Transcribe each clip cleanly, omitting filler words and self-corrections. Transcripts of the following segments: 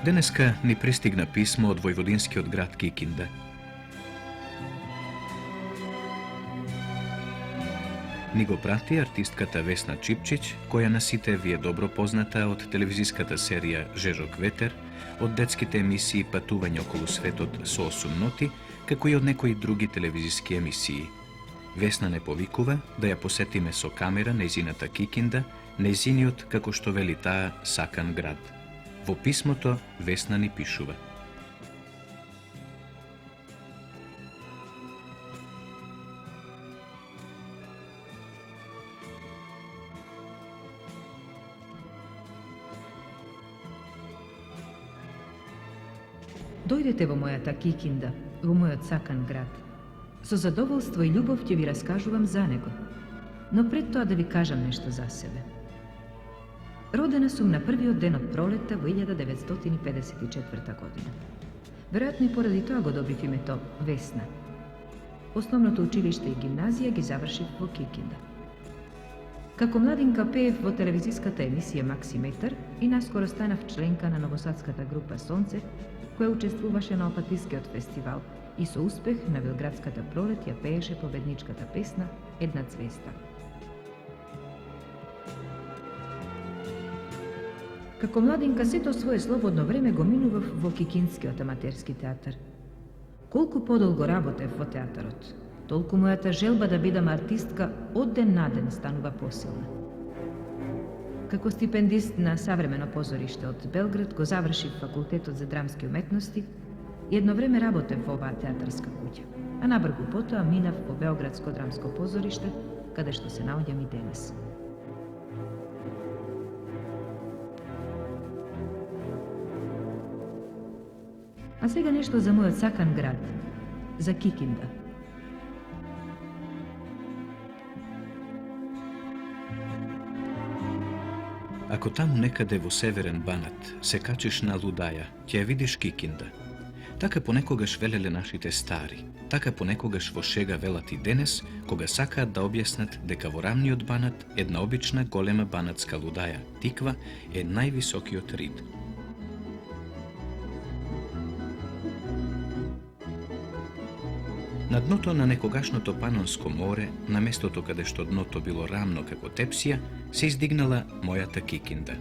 Денеска ни пристигна писмо од војводинскиот град Кикинда. Ни го прати артистката Весна Чипчиќ, која на сите ви е добро позната од телевизиската серија Жежок ветер, од детските емисии Патување околу светот со 8 ноти, како и од некои други телевизиски емисии. Весна не повикува да ја посетиме со камера нејзината Кикинда, нејзиниот, како што вели таа, сакан град. Во писмото Весна ни пишува: Дојдете во мојата Кикинда, во мојот сакан град. Со задоволство и љубов ќе ви раскажувам за него, но пред тоа да ви кажам нешто за себе. Родена сум на првиот ден од пролетта во 1954 година. Веројатно и поради тоа го добив името Весна. Основното училиште и гимназија ги завршив во Кикинда. Како младинка пеев во телевизиската емисија Максиметар и наскоро станав членка на новосадската група Сонце, која учествуваше на Опатискиот фестивал и со успех на Белградската пролет ја пееше победничката песна Една цвеста. Како младинка сето свое слободно време го минував во Кикиндскиот аматерски театар. Колку подолго работев во театарот, толку мојата желба да бидам артистка од ден на ден станува посилна. Како стипендист на Savремено позориште од Белград го завршив факултетот за драмски уметности и едно време работев во оваа театарска куќа, а набрзо потоа минав во Београдско драмско позориште, каде што се наоѓам и денес. А сега нешто за мојот сакан град, за Кикинда. Ако таму некаде во северен Банат се качиш на Лудаја, ќе ја видиш Кикинда. Така понекогаш велеле нашите стари, така понекогаш во шега велат и денес, кога сакаат да објаснат дека во рамниот Банат една обична голема банатска лудаја, тиква, е највисокиот рид. На дното на некогашното Панонско море, на местото каде што дното било рамно како тепсија, се издигнала мојата Кикинда.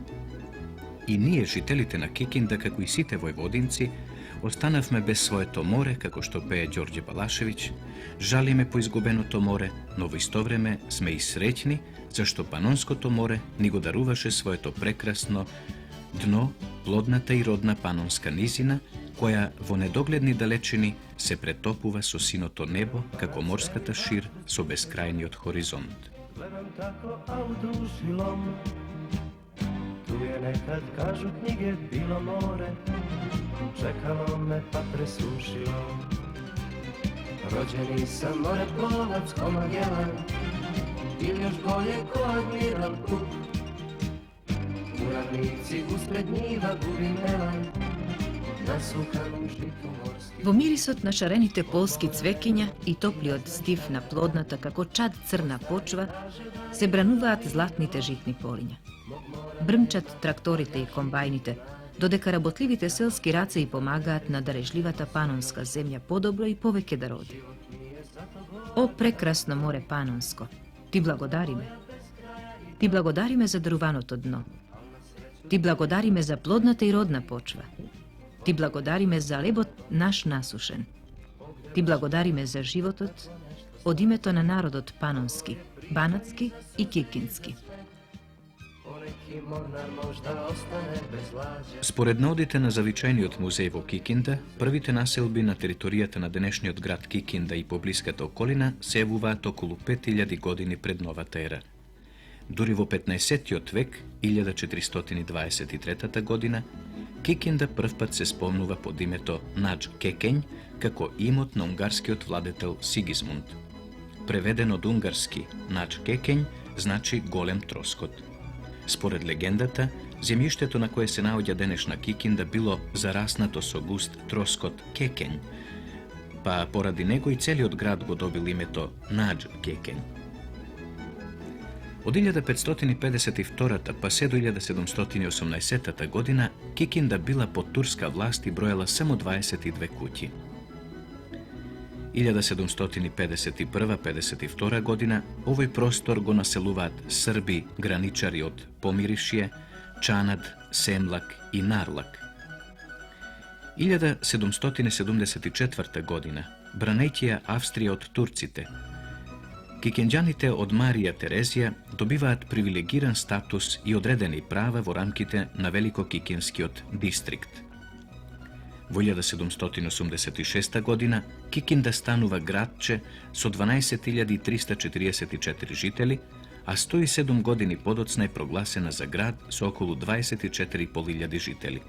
И ние, жителите на Кикинда, како и сите војводинци, останавме без своето море, како што пее Ѓорѓе Балашевиќ, жалиме по изгубеното море, но во исто време сме и среќни, зашто Панонското море ни го даруваше своето прекрасно дно, плодната и родна Панонска низина, која во недогледни далечини се претопува со синото небо, како морската шир со бескрајниот хоризонт. Гледам тако, а у души лом. Tu je nekad, kažu knjige, bilo more. Čekalo me pa presušilo. Rođeni sam moreplovac ko Magellan, ili još bolje ko Admiral Cook. U ravnici uspred njiva gubim elan, nasukam žitu morski. Во мирисот на шарените полски цвеќиња и топлиот стив на плодната како чад црна почва се брануваат златните житни полиња. Брмчат тракторите и комбајните, додека работливите селски раци помагаат на дарежливата панонска земја подобро и повеќе да роди. О, прекрасно море Панонско, ти благодариме. Ти благодариме за даруваното дно. Ти благодариме за плодната и родна почва. Ти благодариме за лебот наш насушен. Ти благодариме за животот од името на народот панонски, банатски и кикински. Според наодите на завичајниот музеј во Кикинда, првите населби на територијата на денешниот град Кикинда и поблиската околина се јавуваат околу 5000 години пред новата ера. Дури во 15-тиот век, 1423 година, Кикинда првпат се спомнува под името Надж Кекењ како имот на унгарскиот владетел Сигизмунд. Преведен од унгарски Надж Кекењ значи голем троскот. Според легендата, земјиштето на кое се наоѓа денешна Кикинда било зараснато со густ троскот Кекењ, па поради него и целиот град го добил името Надж Кекењ. Od 1552 pa sve do 1780 godina Kikinda bila pod turska vlast i brojala samo 22 kući. 1751-52 godina ovoj prostor go naseluvat Srbi, graničari od Pomirišje, Čanad, Semlak i Narlak. 1774. godina branejtija Avstrija od Turcite. Kikindjanite od Marija Terezija dobivaat privilegiran status i odredeni prava vo ramkite na veliko kikinski od distrikt. Vo 1786. godina Kikinda stanuva gradče so 12.344 žiteli, a 107 godini podocna je proglasena za grad s okolo 24.500 žiteli.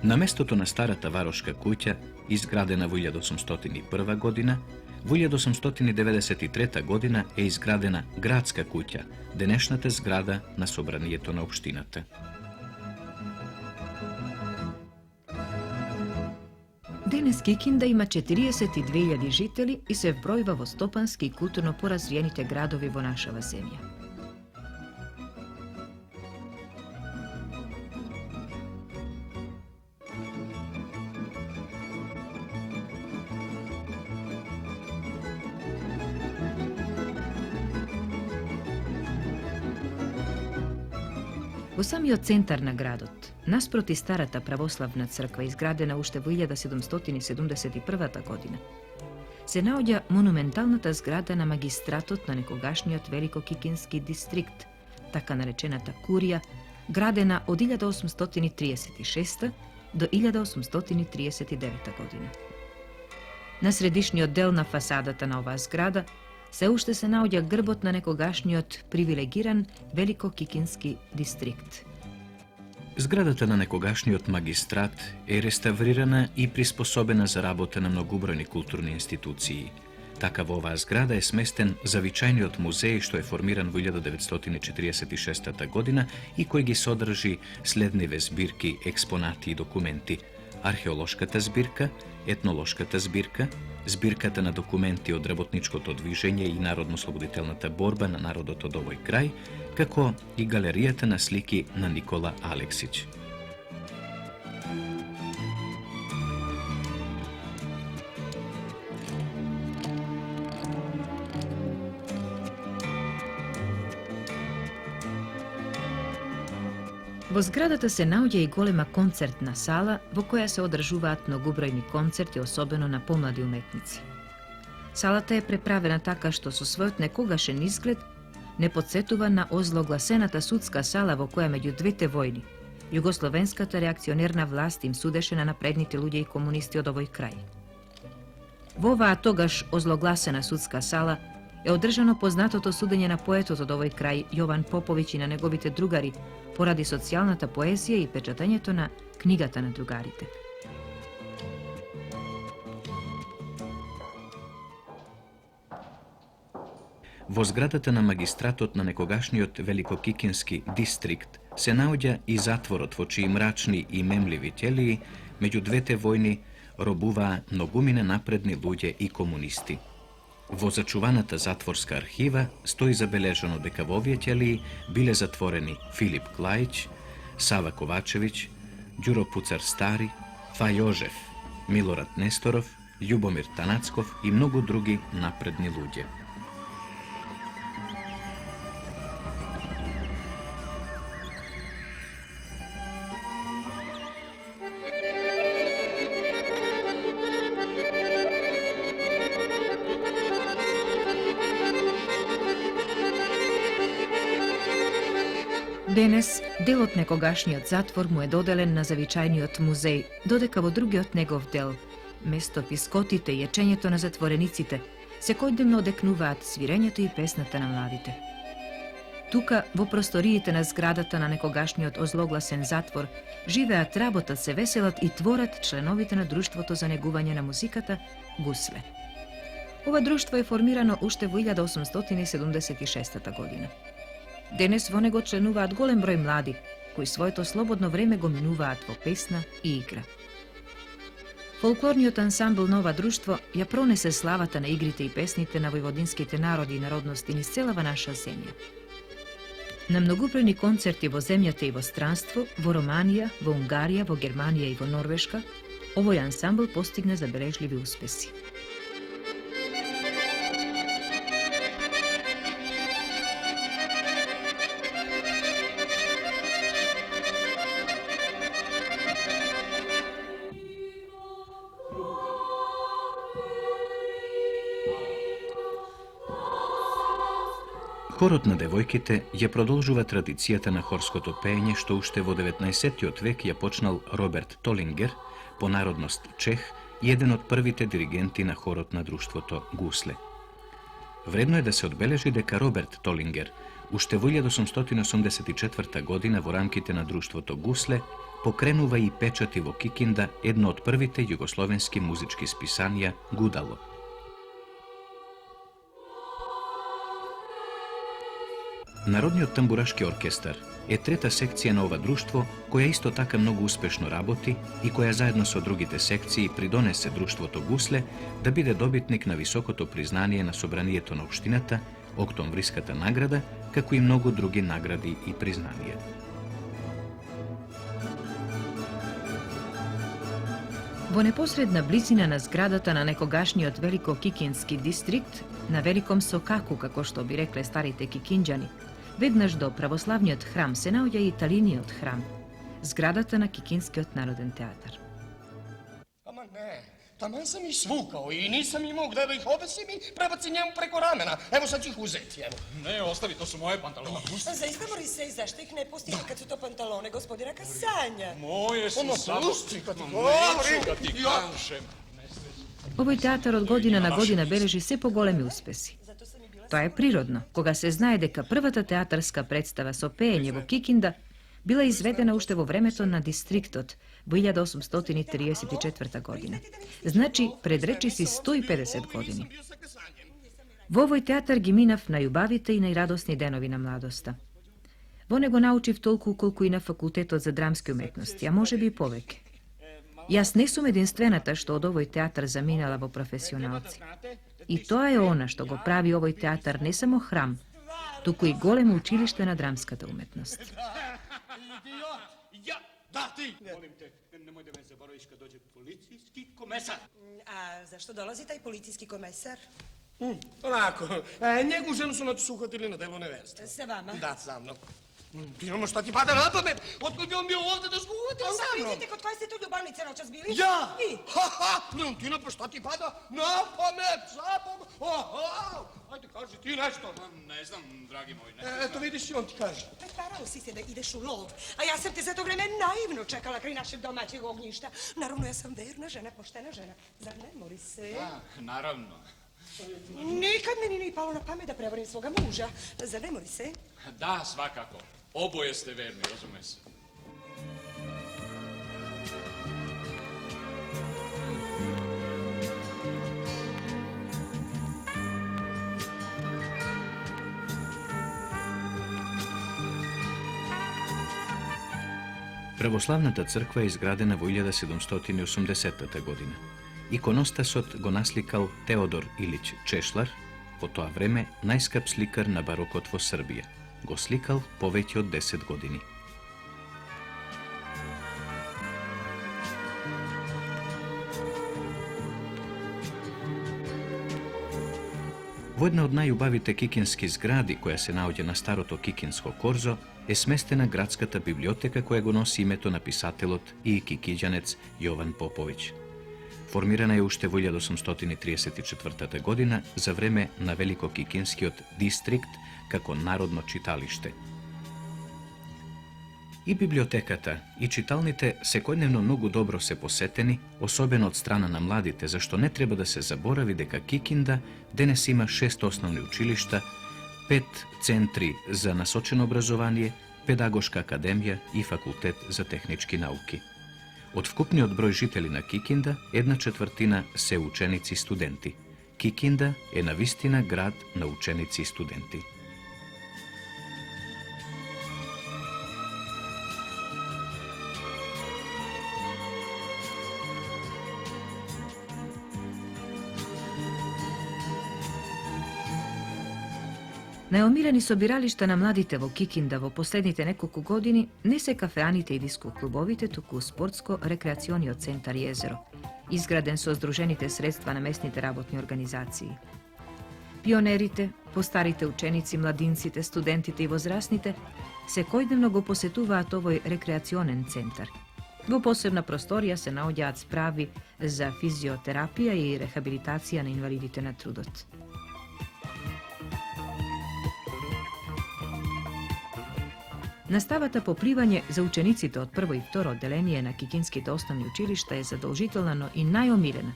Na mestoto na starata varoška kuća, izgradena vo 1801. godina, vo 1893. godina je izgradena gradska kuća, denešната zgrada na собранието на общината. Денес Кикинда има 42.000 жители и се вбројува во стопански и културно поразвиените градови во нашава земја. Во самиот центар на градот, наспроти старата православна црква, изградена уште во 1771 година, се наоѓа монументалната зграда на магистратот на некогашниот Великокикински дистрикт, така наречената курија, градена од 1836 до 1839 година. На средишниот дел на фасадата на оваа зграда се уште се наоѓа грбот на некогашниот привилегиран Великокикински дистрикт. Зградата на некогашниот магистрат е реставрирана и приспособена за работа на многобројни културни институции. Така во оваа зграда е сместен завичајниот музеј што е формиран во 1946 година и кој ги содржи следниве збирки, експонати и документи: археолошката збирка, етнолошката збирка, збирката на документи од работничкото движење и народно-слободителната борба на народот од овој крај, како и галеријата на слики на Никола Алексиќ. Во зградата се наоѓа и голема концертна сала во која се одржуваат многобројни концерти, особено на помлади уметници. Салата е преправена така што со својот некогашен изглед не подсетува на озлогласената судска сала во која меѓу двете војни југословенската реакционерна власт им судеше на напредните луѓе и комунисти од овој крај. Во оваа тогаш озлогласена судска сала е одржано познатото судење на поетот од овој крај Јован Поповиќ и на неговите другари поради социјалната поезија и печатањето на книгата на другарите. Во зградата на магистратот на некогашниот Великокикински дистрикт се наоѓа и затворот во чии мрачни и мемливи ќелии меѓу двете војни робуваа многумина напредни луѓе и комунисти. Во зачуваната затворска архива стои забележано дека во овие ќелии биле затворени Филип Клајич, Сава Ковачевиќ, Ѓуро Пуцар Стари, Фа Јожев, Милорад Несторов, Љубомир Танацков и многу други напредни луѓе. Денес, дел од некогашниот затвор му е доделен на завичајниот музеј, додека во другиот негов дел, место пискотите и ечењето на затворениците, секојдневно одекнуваат свирењето и песната на младите. Тука, во просториите на зградата на некогашниот озлогласен затвор, живеат, работат, се веселат и творат членовите на Друштвото за негување на музиката Гусле. Ова друштво е формирано уште во 1876 година. Денес во него членуваат голем број млади, кои своето слободно време го минуваат во песна и игра. Folklorниот ансамбл Нова друштво ја пронесе славата на игрите и песните на војводинските народи и народности низ целава наша земја. На многобројни концерти во земјата и во странство, во Романија, во Унгарија, во Германија и во Норвешка, овој ансамбл постигна забележливи успеси. Хорот на девојките ја продолжува традицијата на хорското пеење што уште во 19. век ја почнал Роберт Толингер, по народност чех и еден од првите диригенти на хорот на друштвото Гусле. Вредно е да се одбележи дека Роберт Толингер уште во 1884 година во рамките на друштвото Гусле покренува и печати во Кикинда едно од првите југословенски музички списанија Гудало. Народниот тамбурашки оркестар е трета секција на ова друштво, која исто така многу успешно работи и која заедно со другите секции придонесе друштвото Гусле да биде добитник на високото признание на собранието на општината, Октомвриската награда, како и многу други награди и признанија. Во непосредна близина на зградата на некогашниот Велико-Кикински дистрикт, на Великом Сокаку, како што би рекле старите кикинџани, веднаш до православниот храм се наоѓа и италиниот храм, зградата на Кикинскиот народен театар. Ама не, таман sam ih svukao i nisam imao gde da ih ovesim i prebacim njemu preko ramena. Evo sad ću ih uzeti, evo. Ne, ostavi, to su moje pantalone. Zaista, Morisej, zašto ih ne pustite kad su to pantalone gospodina Kasanja? Moje su Ono, samo... pusti kad ti Neću govorim. da ti kažem. Овој театар од година на година бележи се поголеми успеси. Тоа е природно, кога се знае дека првата театарска представа со пеење во Кикинда била изведена уште во времето на дистриктот во 1834 година. Значи, пред речиси 150 години. Во овој театар ги минав најубавите и најрадосни денови на младоста. Во него научив толку колку и на факултетот за драмски уметности, а може би и повеќе. Јас не сум единствената што од овој театар заминала во професионалци. И тоа е она што го прави овој театар не само храм, туку и големо училиште на драмската уметност. Ja, da ti! Molim te, nemoj da me zaboraviš kad dođe policijski komesar. A zašto dolazi taj policijski komesar? Onako, njegovu ženu su noć uhvatili na delu neverstva. Sa vama? Da, sa mnom. Dinamo, šta ti pada na pamet? Otkud bi on bio ovde da smo uhvatili sa mnom? Vidite kod koje ste tu ljubavnice noćas bili? Ja! Vi? Ha, ha! Leontina, pa šta ti pada na pamet? Zabog! Aha! Ajde, kaži ti nešto. Ne znam, dragi moj, ne Eto, vidiš i on ti kaže. Pretarao si se da ideš u lov, a ja sam te za to vreme naivno čekala kraj našeg domaćeg ognjišta. Naravno, ja sam verna žena, poštena žena. Zar ne, Morise? Naravno. Nikad mi nije palo na pamet da prevarim svoga muža. Zar ne, Morise? Da, svakako. Oboje ste verni, razume se. Православната црква е изградена во 1780 година. Иконостасот го насликал Теодор Илиќ Чешлар, во тоа време најскап сликар на барокот во Србија. Го сликал повеќе од 10 години. Во една од најубавите кикински згради, која се наоѓа на старото Кикинско корзо, е сместена градската библиотека која го носи името на писателот и кикиđанец Јован Поповиќ. Формирана е уште во 1834 година за време на Великокикинскиот дистрикт како народно читалиште. И библиотеката, и читалните секојдневно многу добро се посетени, особено од страна на младите, зашто не треба да се заборави дека Кикинда денес има 6 основни училишта, 5 центри за насочено образование, педагошка академија и факултет за технички науки. Од вкупниот број жители на Кикинда, 1/4 се ученици и студенти. Кикинда е навистина град на ученици и студенти. Најомилени собиралишта на младите во Кикинда во последните неколку години не се кафеаните и дискоклубовите, туку спортско-рекреациониот центар Језеро, изграден со здружените средства на местните работни организации. Пионерите, постарите ученици, младинците, студентите и возрастните секојдневно го посетуваат овој рекреационен центар. Во посебна просторија се наоѓаат справи за физиотерапија и рехабилитација на инвалидите на трудот. Наставата по пливање за учениците од прво и второ одделение на кикинските основни училишта е задолжителна, но и најомилена.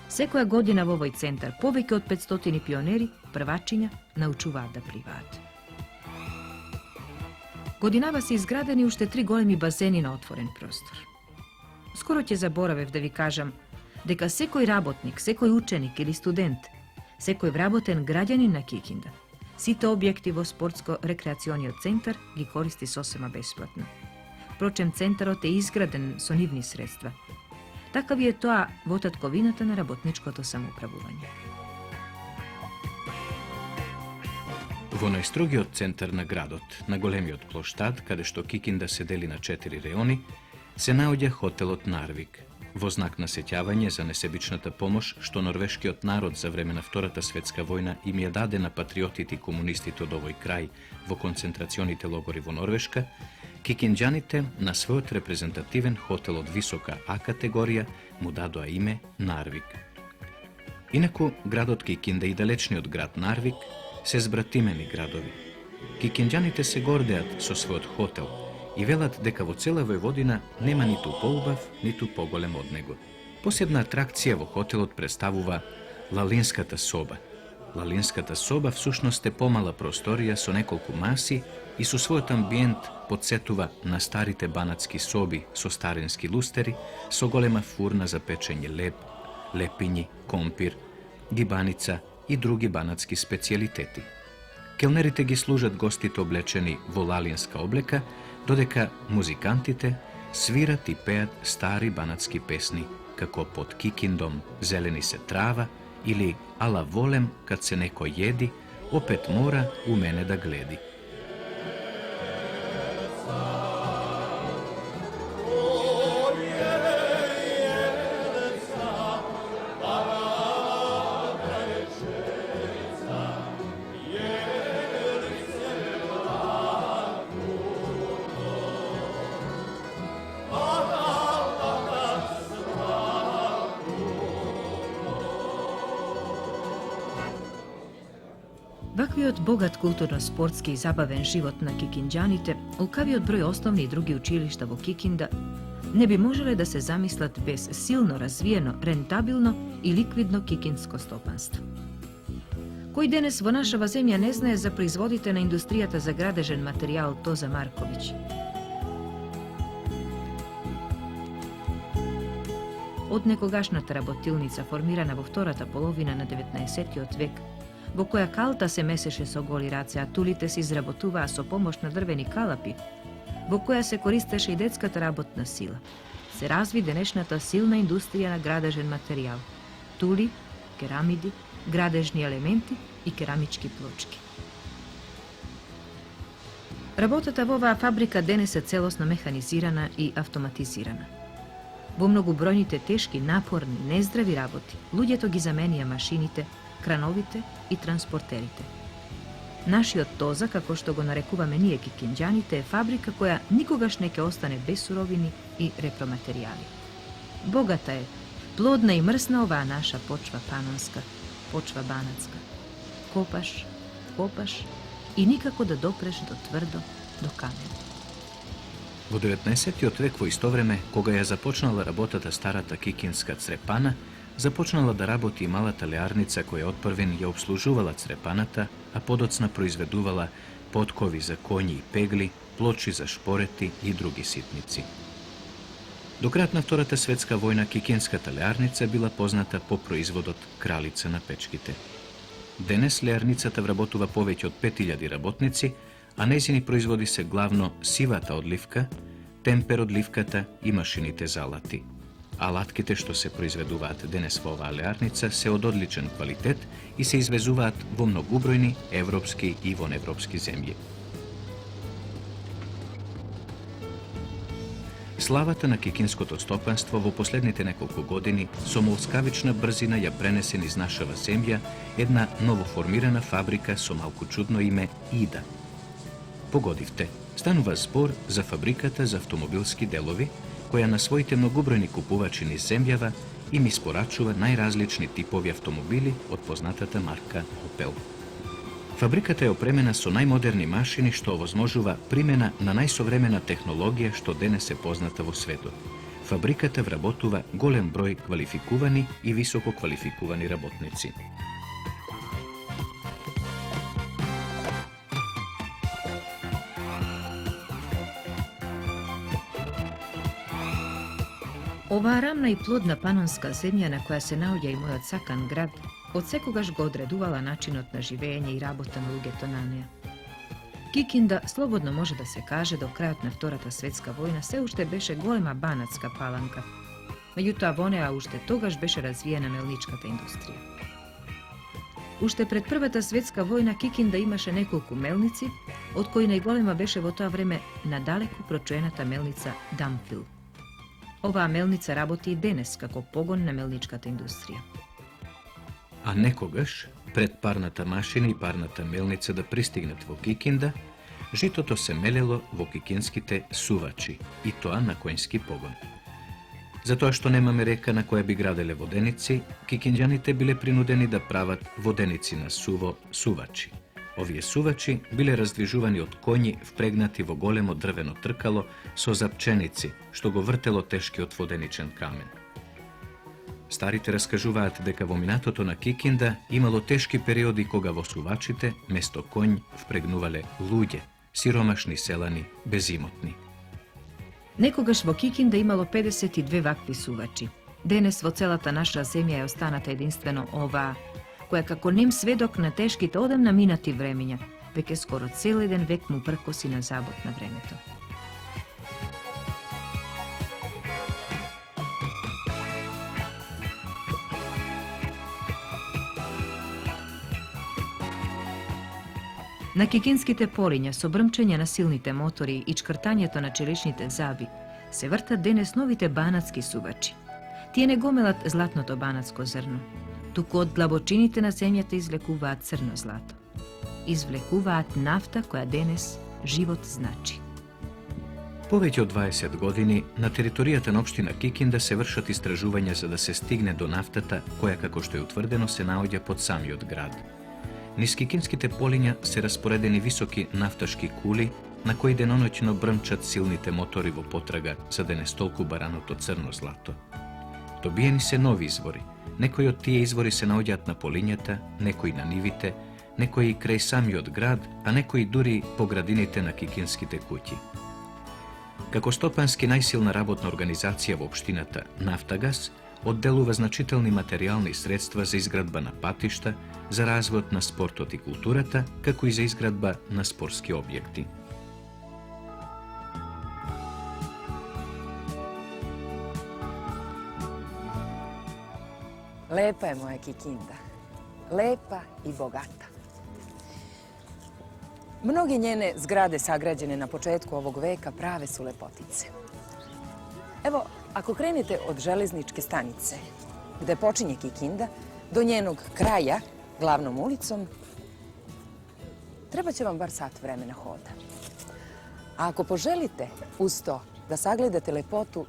Секоја година во овој центар повеќе од 500 пионери, првачиња, научуваат да пливаат. Годинава се изградени уште 3 големи базени на отворен простор. Скоро ќе заборавев да ви кажам дека секој работник, секој ученик или студент, секој вработен граѓанин на Кикинда, сите објекти во спортско-рекреациониот центар ги користи сосема бесплатно. Впрочем, центарот е изграден со нивни средства. Така ви е тоа во татковината на работничкото самоуправување. Во најстрогиот центар на градот, на големиот плоштад, каде што Кикинда се дели на 4 реони, се наоѓа хотелот Нарвик, во знак на сеќавање за несебичната помош што норвешкиот народ за време на Втората светска војна им ја даде на патриотите и комунистите од овој крај во концентрационите логори во Норвешка, кикинџаните на својот репрезентативен хотел од висока А категорија му дадоа име Нарвик. Инаку, градот Кикинда и далечниот град Нарвик се збратимени градови. Кикинџаните се гордеат со својот хотел и велат дека во цела Војводина нема ниту поубав, ниту поголем од него. Посебна атракција во хотелот представува Лалинската соба. Лалинската соба всушност е помала просторија со неколку маси и со својот амбиент подсетува на старите банатски соби со старински лустери, со голема фурна за печење леб, лепињи, компир, гибаница и други банатски специјалитети. Келнерите ги служат гостите облечени во лалинска облека, додека музикантите свират и пеат стари банатски песни, како Под Кикиндом зелени се трава или Ала волем кад се некој једи, опет мора у мене да гледи. Ваквиот богат културно-спортски и забавен живот на кикинџаните, лукавиот број основни и други училишта во Кикинда, не би можеле да се замислат без силно развиено, рентабилно и ликвидно кикинско стопанство. Кој денес во нашава земја не знае за производите на индустријата за градежен материјал Тоза Марковиќ? Од некогашната работилница, формирана во втората половина на 19. век, во која калта се месеше со голи раце, а тулите се изработуваа со помош на дрвени калапи, во која се користеше и детската работна сила, се разви денешната силна индустрија на градежен материјал – тули, керамиди, градежни елементи и керамички плочки. Работата во оваа фабрика денес е целосно механизирана и автоматизирана. Во многобројните тешки, напорни, нездрави работи, луѓето ги заменија машините, крановите и транспортерите. Нашиот Тоза, како што го нарекуваме ние кикинџаните, е фабрика која никогаш не ќе остане без суровини и репроматеријали. Богата е, плодна и мрсна оваа наша почва панонска, почва банатска. Копаш, копаш и никако да допреш до тврдо, до камен. Во 19. век во исто време, кога ја започнала работата старата кикинска црепана, започнала да работи и малата леарница која отпрвен ја обслужувала црепаната, а подоцна произведувала поткови за коњи и пегли, плочи за шпорети и други ситници. До крајот на Втората светска војна кикинската леарница била позната по производот кралица на печките. Денес леарницата вработува повеќе од 5000 работници, а нејзини производи се главно сивата одливка, темпер одливката и машините за алати. a latkite što se proizveduvat denes vo ova alearnica se od odličan kvalitet i se izvezuvat vo mnogubrojni evropski i vonevropski zemlji. Slavata na kikinskoto stopanstvo vo poslednite nekoliko godini so molskavična brzina ja prenesen iz našava zemlja jedna novoformirana fabrika so malko čudno ime Ida. Pogodivte, stanuva zbor za fabrikata za automobilski delovi, koja na svojite mnogobrojni kupuvačini iz zemljava im isporačuva najrazlični tipovi automobili od poznatata marka Opel. Fabrikata je opremena so najmoderni mašini što ovozmožuva primjena na najsovremena tehnologija što danas je poznata vo svetu. Fabrikata vrabotuva golem broj kvalifikovani i visoko kvalifikovani rabotnici. Ova ravna i plodna panonska zemlja na koja se naudja i moj odsakan grad, od sekogaš ga odreduvala načinot na živenje i rabota Luge Tonaneja. Kikinda slobodno može da se kaže do krajotna Vtorata svjetska vojna se ušte beše golema banatska palanka. Međuta vonea ušte togaš beše razvijena melničkata industrija. Ušte pred Prvata svjetska vojna Kikinda imaše nekoliko melnici, od koji najgolema beše vo to vreme nadaleku pročujenata melnica Dampil. Ova melnica raboti i denes kako pogon na melničkata industrija. A nekogaš, pred parnata mašina i parnata melnica da pristignat vo Kikinda, žito to se meljelo vo kikinskite suvači, i to na konjski pogon. Zato što nemame reka na koje bi gradele vodenici, Kikinđanite bile prinudeni da pravat vodenici na suvo suvači. Ovije suvači bile razdvižuvani od konji vpregnati vo golemo drveno trkalo so za pčenici, što go vrtelo teški od vodeničan kamen. Starite raskažuvat deka vo minatoto na Kikinda imalo teški periodi koga vo suvačite mesto konj vpregnuvale ludje, siromašni selani, bezimotni. Nekogaš vo Kikinda imalo 52 vakvi suvači. Denes vo celata naša zemlja je ostanata jedinstveno ova, koja kako nem svedok na teškite odamna minati vremenja, vek je skoro cel jedan vek mu prkosi na zabot na vremeto. Na kikinskite polinja so brmčenja na silnite motori i čkrtanjeto na čeličnite zabi se vrta denes novite banatski suvači. Tijene gomelat zlatnoto banatsko zrno. Tuko od glabočinite na zemljate izvlekuvat crno zlato. Izvlekuvat nafta koja denes život znači. Poveć od 20 godini na teritorijatan opština Kikinda se vršat istražuvanja za da se stigne do naftata koja, kako što je utvrdeno, se naodja pod sami od grad. Niz kikinskite polinja se rasporedeni visoki naftaški kuli na koji denonoćno brmčat silnite motori vo potraga za denes tolku baranuto crno zlato. Dobijeni se novi izvori. Nekoji od tije izvori se naodjat na polinjata, nekoji na nivite, nekoji kraj sami od grad, a nekoji duri po gradinite na kikinskite kući. Kako stopanski najsilna rabotna organizacija v opštinata Naftagas oddeluva značitelni materijalni sredstva za izgradba na patišta, za razvoj na sportot i kulturata, kako i za izgradba na sportski objekti. Lepa je moja Kikinda. Lepa i bogata. Mnoge njene zgrade sagrađene na početku ovog veka prave su lepotice. Evo, ako krenete od železničke stanice, gde počinje Kikinda, do njenog kraja, glavnom ulicom, treba će vam bar sat vremena hoda. A ako poželite uz to da sagledate lepotu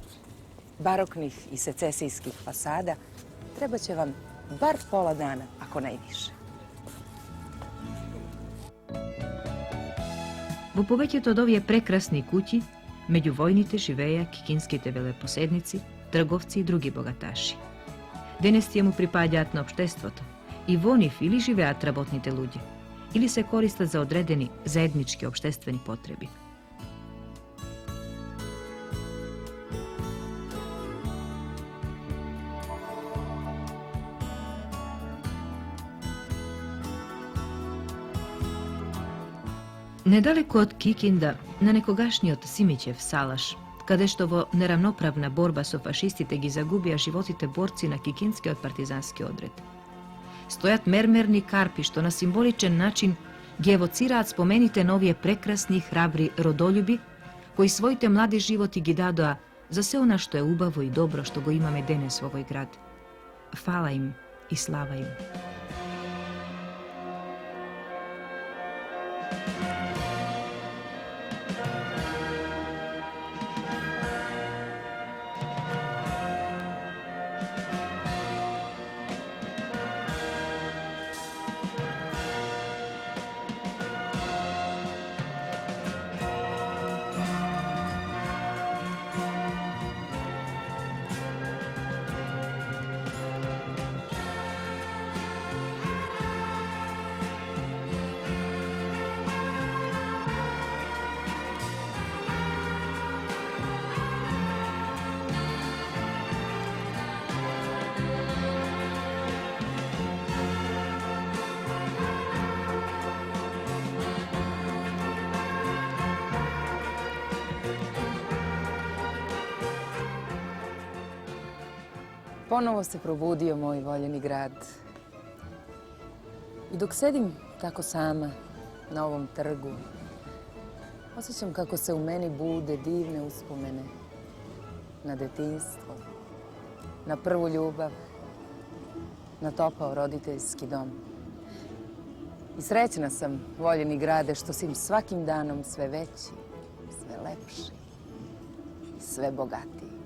baroknih i secesijskih fasada, treba će vam bar pola dana, ako ne i više. Vo povećet od ovije prekrasni kući, među vojnite živeja kikinskite veleposednici, trgovci i drugi bogataši. Denes tijemu pripadjat na opštestvoto i voniv ili živeat rabotnite ludje, ili se koristat za odredeni zajednički opštestveni potrebi. Nedaleko od Kikinda, na nekogašnji od Simićev salaš, kade štovo neravnopravna borba so fašistite gi zagubija životite borci na kikinske od partizanski odred. Stojat mermerni karpi što na simboličan način gevocirat spomenite novije prekrasni, hrabri rodoljubi koji svojite mladi život i gi dadoa za sve ona što je ubavo i dobro što go imame denes u ovoj grad. Hvala im i slava im. Ponovo se probudio moj voljeni grad. I dok sedim tako sama na ovom trgu, osjećam kako se u meni bude divne uspomene na detinjstvo, na prvu ljubav, na topao roditeljski dom. I srećna sam, voljeni grade, što si svakim danom sve veći, sve lepši i sve bogatiji.